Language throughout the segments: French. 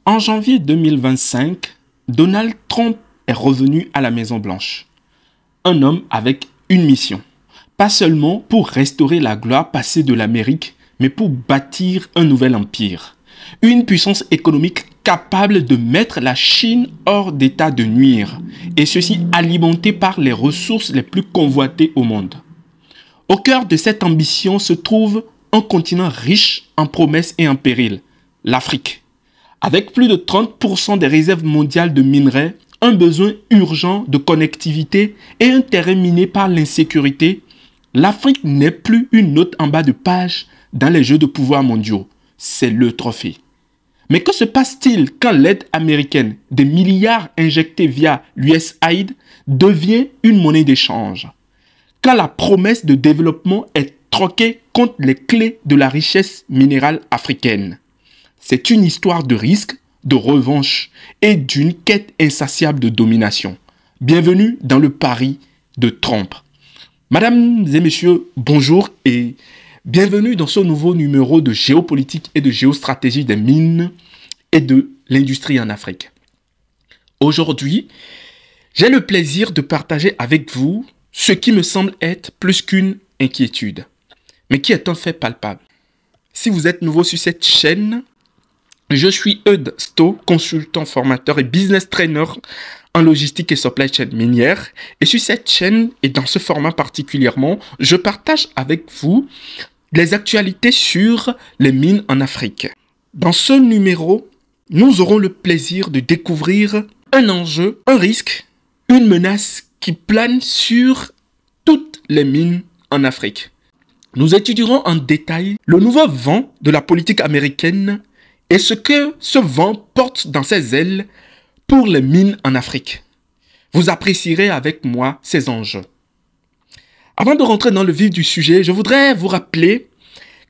En janvier 2025, Donald Trump est revenu à la Maison-Blanche. Un homme avec une mission. Pas seulement pour restaurer la gloire passée de l'Amérique, mais pour bâtir un nouvel empire. Une puissance économique capable de mettre la Chine hors d'état de nuire, et ceci alimenté par les ressources les plus convoitées au monde. Au cœur de cette ambition se trouve un continent riche en promesses et en périls, l'Afrique. Avec plus de 30% des réserves mondiales de minerais, un besoin urgent de connectivité et un terrain miné par l'insécurité, l'Afrique n'est plus une note en bas de page dans les jeux de pouvoir mondiaux. C'est le trophée. Mais que se passe-t-il quand l'aide américaine, des milliards injectés via l'USAID, devient une monnaie d'échange? Quand la promesse de développement est troquée contre les clés de la richesse minérale africaine? C'est une histoire de risque, de revanche et d'une quête insatiable de domination. Bienvenue dans le pari de Trump. Mesdames et messieurs, bonjour et bienvenue dans ce nouveau numéro de géopolitique et de géostratégie des mines et de l'industrie en Afrique. Aujourd'hui, j'ai le plaisir de partager avec vous ce qui me semble être plus qu'une inquiétude, mais qui est un fait palpable. Si vous êtes nouveau sur cette chaîne, je suis Eudes Sto, consultant, formateur et business trainer en logistique et supply chain minière. Et sur cette chaîne, et dans ce format particulièrement, je partage avec vous les actualités sur les mines en Afrique. Dans ce numéro, nous aurons le plaisir de découvrir un enjeu, un risque, une menace qui plane sur toutes les mines en Afrique. Nous étudierons en détail le nouveau vent de la politique américaine et ce que ce vent porte dans ses ailes pour les mines en Afrique. Vous apprécierez avec moi ces enjeux. Avant de rentrer dans le vif du sujet, je voudrais vous rappeler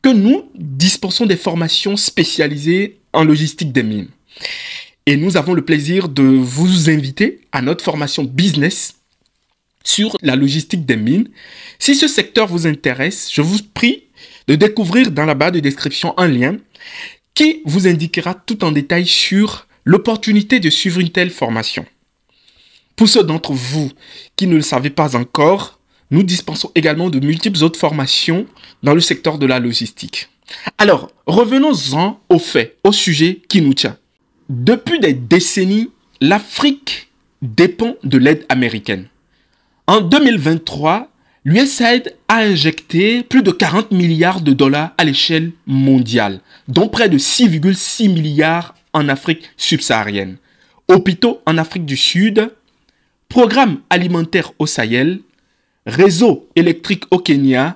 que nous dispensons des formations spécialisées en logistique des mines. Et nous avons le plaisir de vous inviter à notre formation business sur la logistique des mines. Si ce secteur vous intéresse, je vous prie de découvrir dans la barre de description un lien qui vous indiquera tout en détail sur l'opportunité de suivre une telle formation. Pour ceux d'entre vous qui ne le savez pas encore, nous dispensons également de multiples autres formations dans le secteur de la logistique. Alors, revenons-en aux faits, au sujet qui nous tient. Depuis des décennies, l'Afrique dépend de l'aide américaine. En 2023, l'USAID a injecté plus de 40 milliards de dollars à l'échelle mondiale, dont près de 6,6 milliards en Afrique subsaharienne, hôpitaux en Afrique du Sud, programmes alimentaires au Sahel, réseaux électriques au Kenya,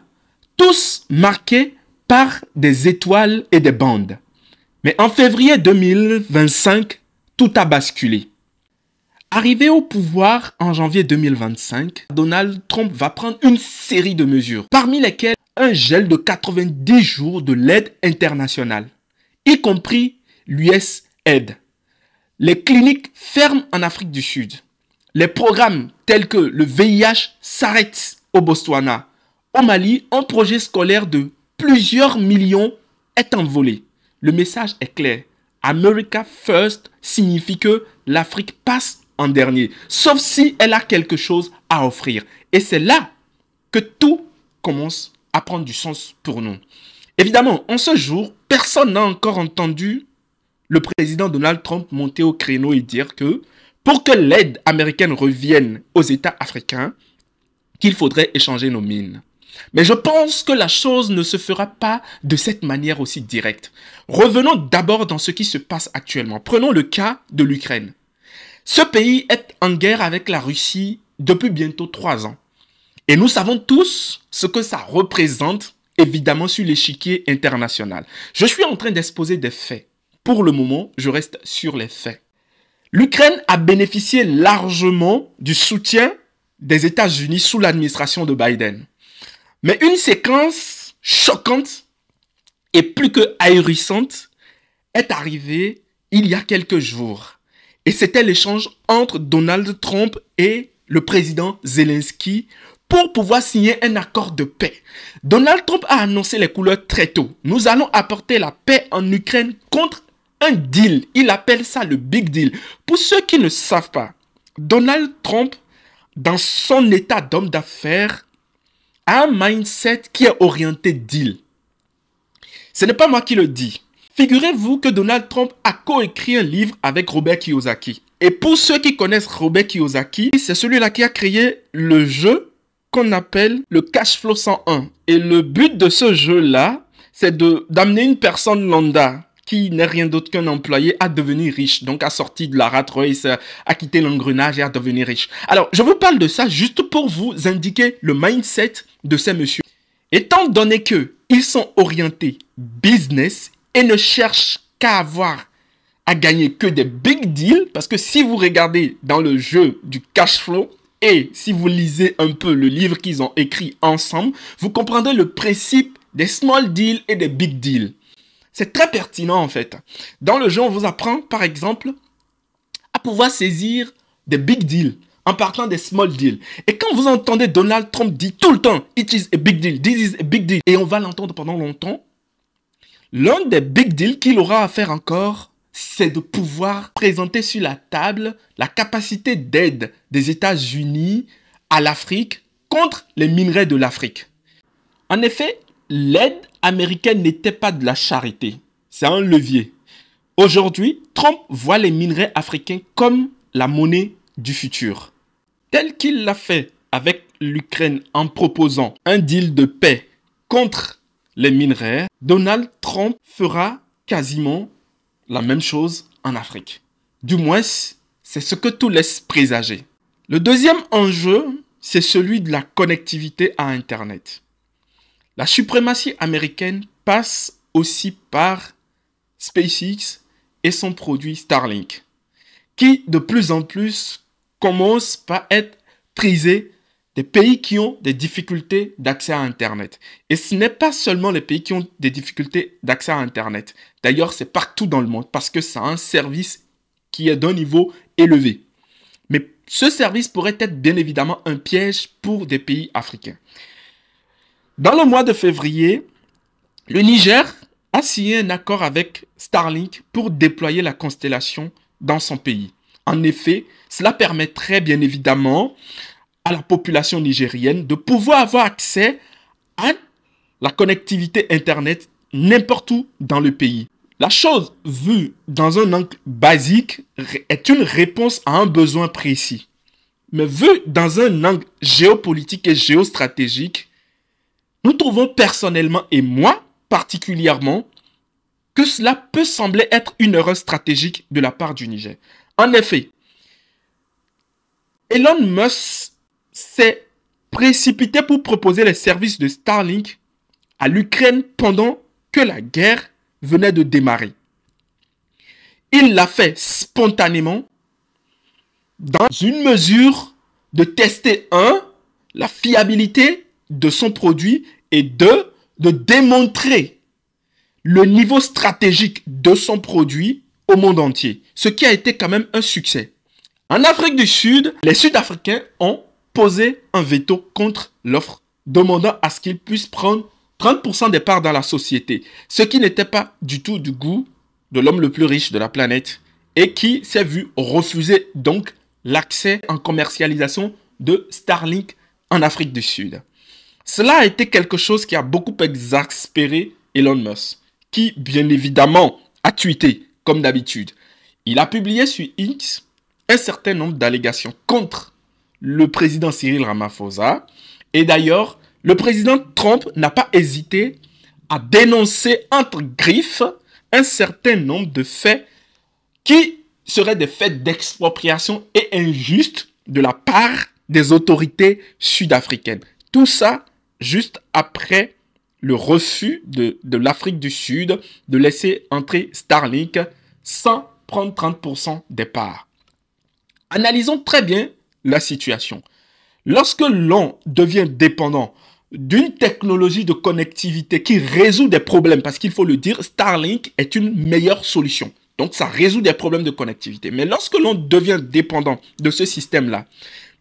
tous marqués par des étoiles et des bandes. Mais en février 2025, tout a basculé. Arrivé au pouvoir en janvier 2025, Donald Trump va prendre une série de mesures, parmi lesquelles un gel de 90 jours de l'aide internationale, y compris l'USAID. Les cliniques ferment en Afrique du Sud. Les programmes tels que le VIH s'arrêtent au Botswana. Au Mali, un projet scolaire de plusieurs millions est envolé. Le message est clair. America First signifie que l'Afrique passe en dernier, sauf si elle a quelque chose à offrir. Et c'est là que tout commence à prendre du sens pour nous. Évidemment, en ce jour, personne n'a encore entendu le président Donald Trump monter au créneau et dire que pour que l'aide américaine revienne aux États africains, qu'il faudrait échanger nos mines. Mais je pense que la chose ne se fera pas de cette manière aussi directe. Revenons d'abord dans ce qui se passe actuellement. Prenons le cas de l'Ukraine. Ce pays est en guerre avec la Russie depuis bientôt 3 ans. Et nous savons tous ce que ça représente, évidemment, sur l'échiquier international. Je suis en train d'exposer des faits. Pour le moment, je reste sur les faits. L'Ukraine a bénéficié largement du soutien des États-Unis sous l'administration de Biden. Mais une séquence choquante et plus que ahurissante est arrivée il y a quelques jours. Et c'était l'échange entre Donald Trump et le président Zelensky pour pouvoir signer un accord de paix. Donald Trump a annoncé les couleurs très tôt. Nous allons apporter la paix en Ukraine contre un deal. Il appelle ça le big deal. Pour ceux qui ne savent pas, Donald Trump, dans son état d'homme d'affaires, a un mindset qui est orienté deal. Ce n'est pas moi qui le dis. Figurez-vous que Donald Trump a coécrit un livre avec Robert Kiyosaki. Et pour ceux qui connaissent Robert Kiyosaki, c'est celui-là qui a créé le jeu qu'on appelle le Cash Flow 101. Et le but de ce jeu-là, c'est d'amener une personne lambda qui n'est rien d'autre qu'un employé à devenir riche. Donc à sortir de la rat race, à quitter l'engrenage et à devenir riche. Alors, je vous parle de ça juste pour vous indiquer le mindset de ces messieurs. Étant donné qu'ils sont orientés business et ne cherchent qu'à gagner que des big deals, parce que si vous regardez dans le jeu du cash flow et si vous lisez un peu le livre qu'ils ont écrit ensemble, vous comprendrez le principe des small deals et des big deals. C'est très pertinent en fait. Dans le jeu, on vous apprend par exemple à pouvoir saisir des big deals en partant des small deals. Et quand vous entendez Donald Trump dire tout le temps « It is a big deal, this is a big deal » et on va l'entendre pendant longtemps, l'un des big deals qu'il aura à faire encore, c'est de pouvoir présenter sur la table la capacité d'aide des États-Unis à l'Afrique contre les minerais de l'Afrique. En effet, l'aide américaine n'était pas de la charité, c'est un levier. Aujourd'hui, Trump voit les minerais africains comme la monnaie du futur. Tel qu'il l'a fait avec l'Ukraine en proposant un deal de paix contre les minerais, Donald Trump fera quasiment la même chose en Afrique. Du moins, c'est ce que tout laisse présager. Le deuxième enjeu, c'est celui de la connectivité à Internet. La suprématie américaine passe aussi par SpaceX et son produit Starlink, qui de plus en plus commence par être prisé des pays qui ont des difficultés d'accès à Internet. Et ce n'est pas seulement les pays qui ont des difficultés d'accès à Internet. D'ailleurs, c'est partout dans le monde parce que c'est un service qui est d'un niveau élevé. Mais ce service pourrait être bien évidemment un piège pour des pays africains. Dans le mois de février, le Niger a signé un accord avec Starlink pour déployer la constellation dans son pays. En effet, cela permettrait bien évidemment à la population nigérienne de pouvoir avoir accès à la connectivité Internet n'importe où dans le pays. La chose vue dans un angle basique est une réponse à un besoin précis. Mais vue dans un angle géopolitique et géostratégique, nous trouvons personnellement et moi particulièrement que cela peut sembler être une erreur stratégique de la part du Niger. En effet, Elon Musk s'est précipité pour proposer les services de Starlink à l'Ukraine pendant que la guerre venait de démarrer. Il l'a fait spontanément dans une mesure de tester, la fiabilité de son produit et de démontrer le niveau stratégique de son produit au monde entier, ce qui a été quand même un succès. En Afrique du Sud, les Sud-Africains ont posé un veto contre l'offre, demandant à ce qu'ils puissent prendre 30% des parts dans la société, ce qui n'était pas du tout du goût de l'homme le plus riche de la planète et qui s'est vu refuser donc l'accès en commercialisation de Starlink en Afrique du Sud. Cela a été quelque chose qui a beaucoup exaspéré Elon Musk, qui bien évidemment a tweeté comme d'habitude. Il a publié sur X un certain nombre d'allégations contre le président Cyril Ramaphosa. Et d'ailleurs, le président Trump n'a pas hésité à dénoncer entre griffes un certain nombre de faits qui seraient des faits d'expropriation et injustes de la part des autorités sud-africaines. Tout ça juste après le refus de l'Afrique du Sud de laisser entrer Starlink sans prendre 30% des parts. Analysons très bien la situation. Lorsque l'on devient dépendant d'une technologie de connectivité qui résout des problèmes, parce qu'il faut le dire, Starlink est une meilleure solution. Donc ça résout des problèmes de connectivité. Mais lorsque l'on devient dépendant de ce système-là,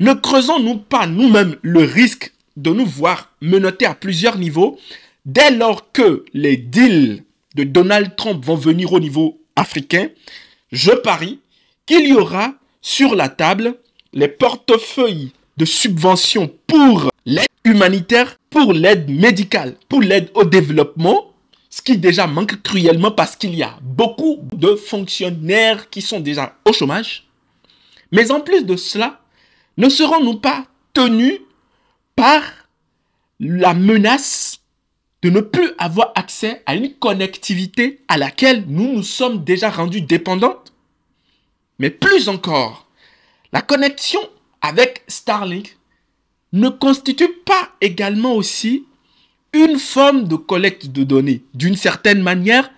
ne creusons-nous pas nous-mêmes le risque de nous voir menottés à plusieurs niveaux dès lors que les deals de Donald Trump vont venir au niveau africains, je parie qu'il y aura sur la table les portefeuilles de subventions pour l'aide humanitaire, pour l'aide médicale, pour l'aide au développement, ce qui déjà manque cruellement parce qu'il y a beaucoup de fonctionnaires qui sont déjà au chômage. Mais en plus de cela, ne serons-nous pas tenus par la menace de ne plus avoir accès à une connectivité à laquelle nous nous sommes déjà rendus dépendants? Mais plus encore, la connexion avec Starlink ne constitue pas également aussi une forme de collecte de données. D'une certaine manière,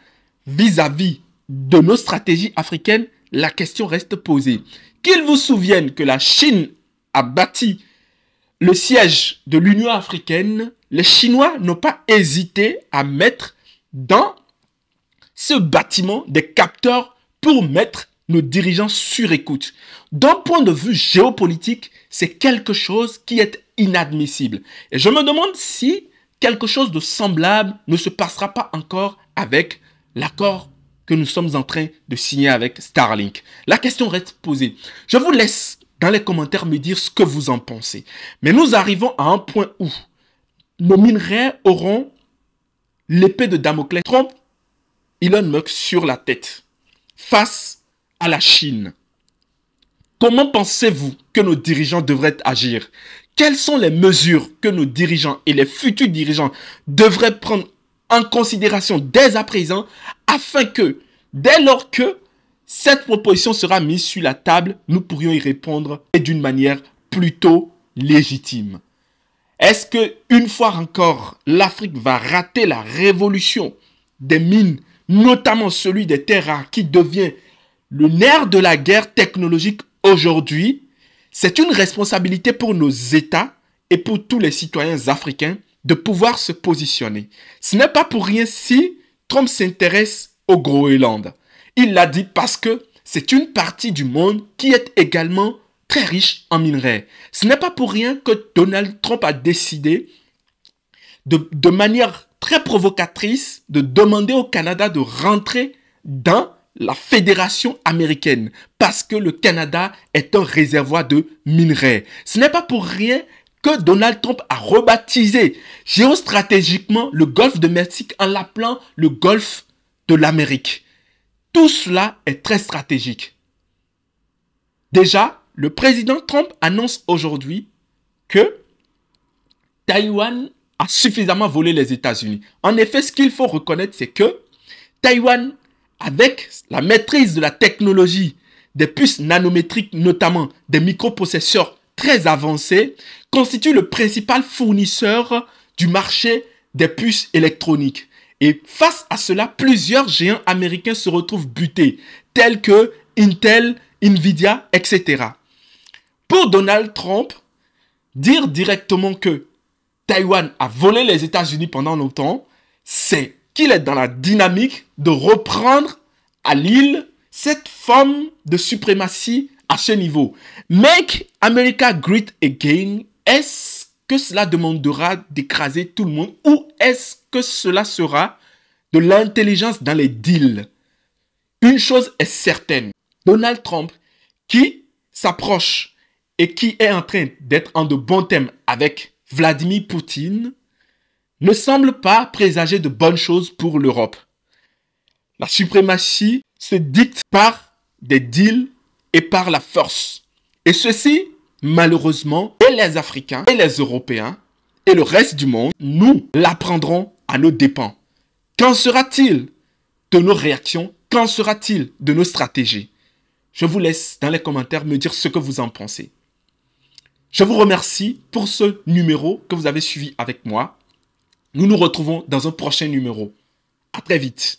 vis-à-vis de nos stratégies africaines, la question reste posée. Qu'il vous souvienne que la Chine a bâti le siège de l'Union africaine, les Chinois n'ont pas hésité à mettre dans ce bâtiment des capteurs pour mettre nos dirigeants sur écoute. D'un point de vue géopolitique, c'est quelque chose qui est inadmissible. Et je me demande si quelque chose de semblable ne se passera pas encore avec l'accord que nous sommes en train de signer avec Starlink. La question reste posée. Je vous laisse dans les commentaires me dire ce que vous en pensez. Mais nous arrivons à un point où nos minerais auront l'épée de Damoclès Trump, Elon Musk sur la tête face à la Chine. Comment pensez-vous que nos dirigeants devraient agir? Quelles sont les mesures que nos dirigeants et les futurs dirigeants devraient prendre en considération dès à présent afin que, dès lors que cette proposition sera mise sur la table, nous pourrions y répondre et d'une manière plutôt légitime? Est-ce que, une fois encore, l'Afrique va rater la révolution des mines, notamment celui des terres rares qui devient le nerf de la guerre technologique aujourd'hui? C'est une responsabilité pour nos États et pour tous les citoyens africains de pouvoir se positionner. Ce n'est pas pour rien si Trump s'intéresse au Groenland. Il l'a dit parce que c'est une partie du monde qui est également très riche en minerais. Ce n'est pas pour rien que Donald Trump a décidé de manière très provocatrice de demander au Canada de rentrer dans la fédération américaine parce que le Canada est un réservoir de minerais. Ce n'est pas pour rien que Donald Trump a rebaptisé géostratégiquement le golfe de Mexique en l'appelant le golfe de l'Amérique. Tout cela est très stratégique. Déjà, le président Trump annonce aujourd'hui que Taïwan a suffisamment volé les États-Unis. En effet, ce qu'il faut reconnaître, c'est que Taïwan, avec la maîtrise de la technologie, des puces nanométriques, notamment des microprocesseurs très avancés, constitue le principal fournisseur du marché des puces électroniques. Et face à cela, plusieurs géants américains se retrouvent butés, tels que Intel, Nvidia, etc. Pour Donald Trump, dire directement que Taïwan a volé les États-Unis pendant longtemps, c'est qu'il est dans la dynamique de reprendre à l'île cette forme de suprématie à ce niveau. Make America Great Again, est-ce que cela demandera d'écraser tout le monde ou est-ce que cela sera de l'intelligence dans les deals? Une chose est certaine, Donald Trump qui s'approche et qui est en train d'être en de bons termes avec Vladimir Poutine ne semble pas présager de bonnes choses pour l'Europe. La suprématie se dicte par des deals et par la force. Et ceci, malheureusement, et les Africains, et les Européens, et le reste du monde, nous l'apprendrons à nos dépens. Qu'en sera-t-il de nos réactions? Qu'en sera-t-il de nos stratégies? Je vous laisse dans les commentaires me dire ce que vous en pensez. Je vous remercie pour ce numéro que vous avez suivi avec moi. Nous nous retrouvons dans un prochain numéro. À très vite.